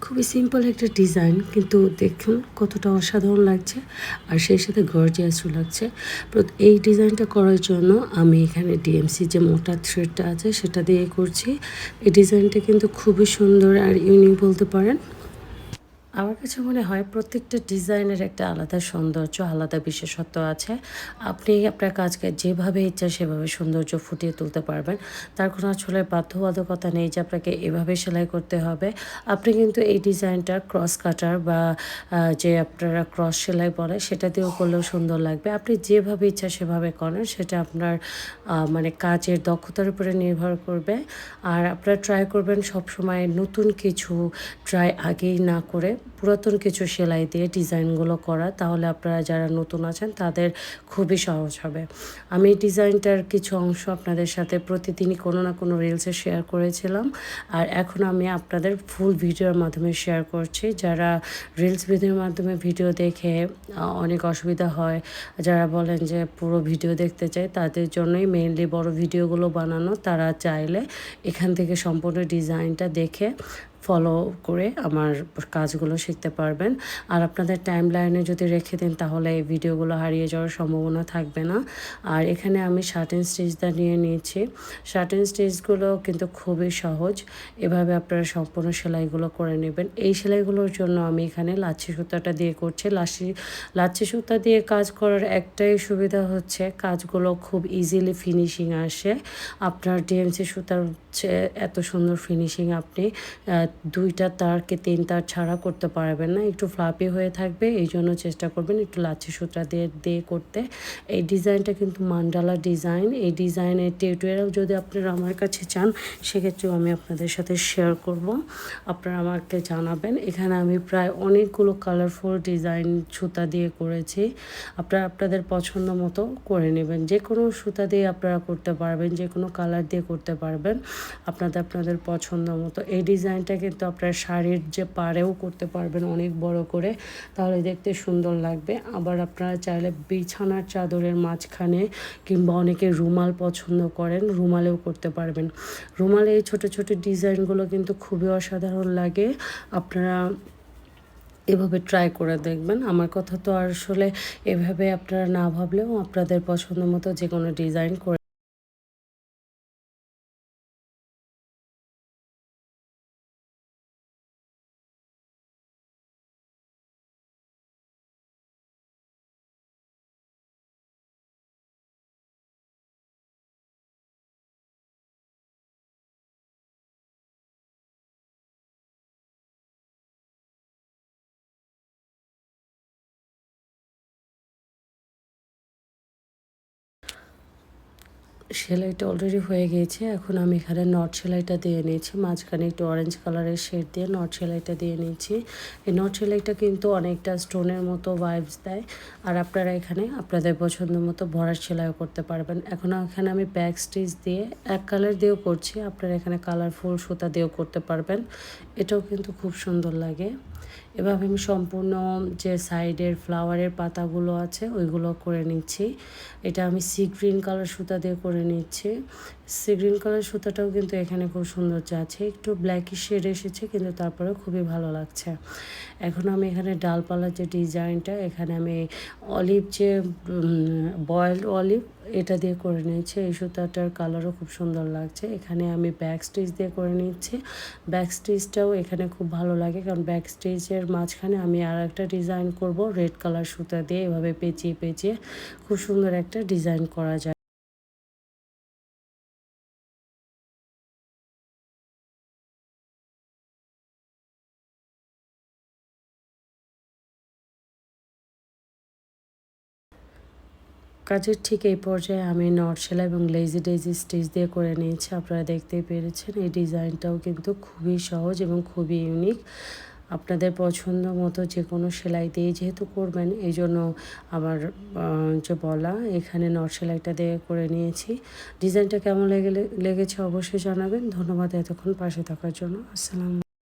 খুবই সিম্পল একটা ডিজাইন, কিন্তু দেখুন কতটা অসাধারণ লাগছে আর সেই সাথে গর্জিয়াসও লাগছে। এই ডিজাইনটা করার জন্য আমি এখানে ডিএমসি যে মোটা থ্রেডটা আছে সেটা দিয়ে করছি। এই ডিজাইনটা কিন্তু খুবই সুন্দর আর ইউনিক বলতে পারেন। আমার কাছে মনে হয় প্রত্যেকটা ডিজাইনের একটা আলাদা সৌন্দর্য, আলাদা বিশেষত্ব আছে। আপনি আপনার কাজকে যেভাবে ইচ্ছা সেভাবে সৌন্দর্য ফুটিয়ে তুলতে পারবেন। তার কোনো আসলে বাধ্যবাধকতা নেই যে আপনাকে এভাবে সেলাই করতে হবে। আপনি কিন্তু এই ডিজাইনটা ক্রস কাটার বা যে আপনারা ক্রস সেলাই বলে সেটা দিয়েও করলেও সুন্দর লাগবে। আপনি যেভাবে ইচ্ছা সেভাবে করেন, সেটা আপনার মানে কাজের দক্ষতার উপরে নির্ভর করবে। আর আপনারা ট্রাই করবেন সবসময় নতুন কিছু ট্রাই আগেই না করে পুরাতন কিছু সেলাই দিয়ে ডিজাইনগুলো করা, তাহলে আপনারা যারা নতুন আছেন তাদের খুবই সহজ হবে। আমি ডিজাইনটার কিছু অংশ আপনাদের সাথে প্রতিদিনই কোনো না কোনো রিলসে শেয়ার করেছিলাম, আর এখন আমি আপনাদের ফুল ভিডিওর মাধ্যমে শেয়ার করছি। যারা রিলস ভিডিওর মাধ্যমে ভিডিও দেখে অনেক অসুবিধা হয়, যারা বলেন যে পুরো ভিডিও দেখতে চাই, তাদের জন্যই মেইনলি বড় ভিডিওগুলো বানানো। তারা চাইলে এখান থেকে সম্পূর্ণ ডিজাইনটা দেখে ফলো করে আমার কাজগুলো শিখতে পারবেন। আর আপনাদের টাইম লাইনে যদি রেখে দিন তাহলে এই ভিডিওগুলো হারিয়ে যাওয়ার সম্ভাবনা থাকবে না। আর এখানে আমি শার্টিন স্টিচটা নিয়ে নিয়েছি। শার্টিন স্টিচগুলো কিন্তু খুবই সহজ, এভাবে আপনারা সম্পূর্ণ সেলাইগুলো করে নেবেন। এই সেলাইগুলোর জন্য আমি এখানে লাচ্ছি সুতাটা দিয়ে করছি। লাচ্ছি সুতা দিয়ে কাজ করার একটাই সুবিধা হচ্ছে কাজগুলো খুব ইজিলি ফিনিশিং আসে। আপনার ডিএমসি সুতার হচ্ছে এত সুন্দর ফিনিশিং আপনি 2টা তার কি 3 তার ছাড়া করতে পারবেন না, একটু ফ্লাপি হয়ে থাকবে। এই জন্য চেষ্টা করবেন একটু লাচ্ছি সুতা দিয়ে করতে। এই ডিজাইনটা কিন্তু মান্ডালা ডিজাইন। এই ডিজাইনের টিউটোরিয়াল যদি আপনারা আমার কাছে চান, সেক্ষেত্রেও আমি আপনাদের সাথে শেয়ার করব, আপনারা আমাকে জানাবেন। এখানে আমি প্রায় অনেকগুলো কালারফুল ডিজাইন সুতা দিয়ে করেছি। আপনারা আপনাদের পছন্দ মতো করে নেবেন। যে কোনো সুতা দিয়ে আপনারা করতে পারবেন, যে কোনো কালার দিয়ে করতে পারবেন আপনাদের পছন্দ মতো। এই ডিজাইনটা কিন্তু আপনার শাড়ির যে পাড়েও করতে পারবেন অনেক বড় করে, তাহলে দেখতে সুন্দর লাগবে। আবার আপনারা চাইলে বিছানার চাদরের মাঝখানে কিংবা অনেকে রুমাল পছন্দ করেন, রুমালেও করতে পারবেন। রুমালে এই ছোটো ছোটো ডিজাইনগুলো কিন্তু খুবই অসাধারণ লাগে। আপনারা এভাবে ট্রাই করে দেখবেন। আমার কথা তো আসলে এভাবে আপনারা না ভাবলেও আপনাদের পছন্দ মতো যে কোনো ডিজাইন করে সেলাইটা অলরেডি হয়ে গিয়েছে। এখন আমি এখানে নট সেলাইটা দিয়ে নিয়েছি। মাঝখানে একটু অরেঞ্জ কালারের শেড দিয়ে নট সেলাইটা দিয়ে নিয়েছি। এই নট সেলাইটা কিন্তু অনেকটা স্টোনের মতো ভাইবস দেয়। আর আপনারা এখানে আপনাদের পছন্দ মতো ভরাট সেলাইও করতে পারবেন। এখন এখানে আমি ব্যাক স্টিচ দিয়ে এক কালার দিয়েও করছি। আপনারা এখানে কালারফুল সুতা দিয়েও করতে পারবেন, এটাও কিন্তু খুব সুন্দর লাগে। এভাবে আমি সম্পূর্ণ যে সাইডের ফ্লাওয়ারের পাতাগুলো আছে ওইগুলো করে নিচ্ছি। এটা আমি সি গ্রিন কালার সুতা দিয়ে করে নিচ্ছি। সি গ্রিন কালার সুতাটাও কিন্তু এখানে খুব সৌন্দর্য আছে, একটু ব্ল্যাকিশ শেড এসেছে কিন্তু তারপরে খুবই ভালো লাগছে। এখন আমি এখানে ডালপালার যে ডিজাইনটা, এখানে আমি অলিভ যে বয়েলড অলিভ এটা দিয়ে করে নিয়েছি। এই সুতাটার কালারও খুব সুন্দর লাগছে। এখানে আমি ব্যাক স্টিচ দিয়ে করে নিচ্ছি। ব্যাক স্টিচটাও এখানে খুব ভালো লাগে, কারণ ব্যাক স্টিচের মাঝখানে আমি আর একটা ডিজাইন করব রেড কালার সুতা দিয়ে। এভাবে পেঁচিয়ে পেঁচিয়ে খুব সুন্দর একটা ডিজাইন করা যায়। কাজের ঠিক এই পর্যায়ে আমি নট সেলাই এবং লেজি ডেজি স্টিচ দিয়ে করে নিয়েছি। আপনারা দেখতেই পেরেছেন এই ডিজাইনটাও কিন্তু খুবই সহজ এবং খুবই ইউনিক। আপনাদের পছন্দ মতো যে কোনো সেলাই দিয়ে যেহেতু করবেন, এই জন্য আমার যে বলা এখানে নট সেলাইটা দিয়ে করে নিয়েছি। ডিজাইনটা কেমন লেগেছে অবশ্যই জানাবেন। ধন্যবাদ এতক্ষণ পাশে থাকার জন্য। আসসালাম।